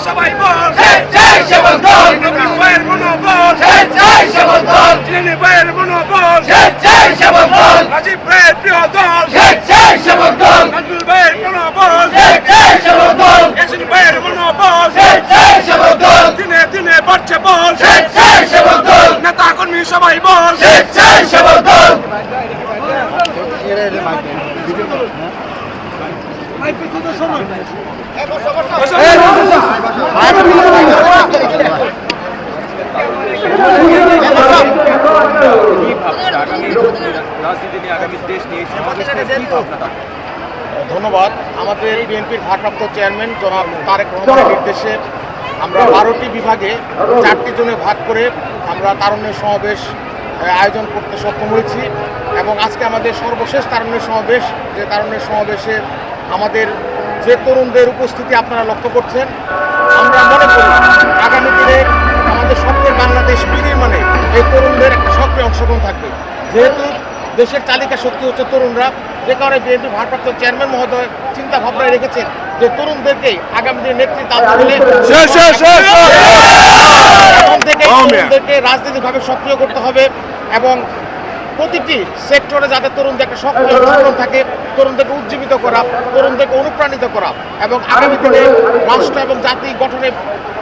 সবাই বল রাজীব ভাইয়ের প্রিয় দল নাজমুল ভাইয়ের মনোবল ইয়াসিন ভাইয়ের মনোবল দিনে দিনে বাড়ছে বল নেতা কর্মী সবাই বল ধন্যবাদ। আমাদের বিএনপির ভারপ্রাপ্ত চেয়ারম্যান জনাব তারেক রহমানের নির্দেশে আমরা 12টি বিভাগে 4টি জনে ভাগ করে আমরা তারুণ্যের সমাবেশ আয়োজন করতে সক্ষম হয়েছি এবং আজকে আমাদের সর্বশেষ তারুণ্যের সমাবেশ, যে তারুণ্যের সমাবেশে আমাদের যে তরুণদের উপস্থিতি আপনারা লক্ষ্য করছেন, আমরা মনে করি আগামী দিনে আমাদের স্বপ্নের বাংলাদেশ বিনির্মাণে এই তরুণদের একটা সক্রিয় অংশগ্রহণ থাকবে। যেহেতু দেশের চালিকা শক্তি হচ্ছে তরুণরা, যে কারণে বিএনপি ভারপ্রাপ্ত চেয়ারম্যান মহোদয় চিন্তা ভাবনায় রেখেছেন যে তরুণদেরকে আগামী দিনে নেতৃত্ব তরুণদেরকে রাজনৈতিকভাবে সক্রিয় করতে হবে এবং প্রতিটি সেক্টরে যাতে তরুণদের একটা সক্রিয় অংশগ্রহণ থাকে, তরুণদেরকে উজ্জীবিত করা, তরুণদেরকে অনুপ্রাণিত করা এবং আগামী দিনে রাষ্ট্র এবং জাতি গঠনে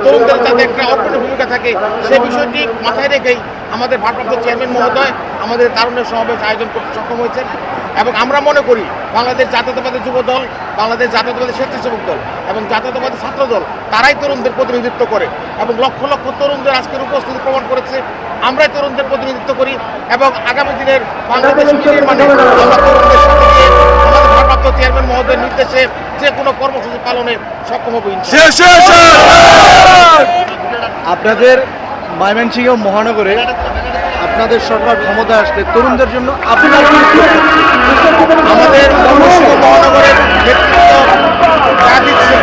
তরুণদের যাতে একটা অগ্রণী ভূমিকা থাকে সেই বিষয়টি মাথায় রেখেই আমাদের ভারপ্রাপ্ত চেয়ারম্যান মহোদয় আমাদের তারুণ্যের সমাবেশ আয়োজন করতে সক্ষম হয়েছেন এবং আমরা মনে করি বাংলাদেশ জাতীয়তাবাদী যুব দল, বাংলাদেশ জাতীয়তাবাদী স্বেচ্ছাসেবক দল এবং জাতীয়তাবাদী ছাত্র দল তারাই তরুণদের প্রতিনিধিত্ব করে এবং লক্ষ লক্ষ তরুণদের আজকের উপস্থিতি প্রমাণ করেছে আমরাই তরুণদের প্রতিনিধিত্ব করি এবং আগামী দিনের বাংলাদেশ নির্মাণে আমরা তরুণদের সাথে দিয়ে আমাদের ভারপ্রাপ্ত চেয়ারম্যান মহোদয়ের নির্দেশে যে কোনো কর্মসূচি পালনে সক্ষম হব। আপনাদের ময়মনসিংহ মহানগরে আপনাদের সরকার ক্ষমতা আসলে তরুণদের জন্য আপনারা আমাদের ময়মনসিংহ মহানগরের নেতৃত্ব যা দিচ্ছে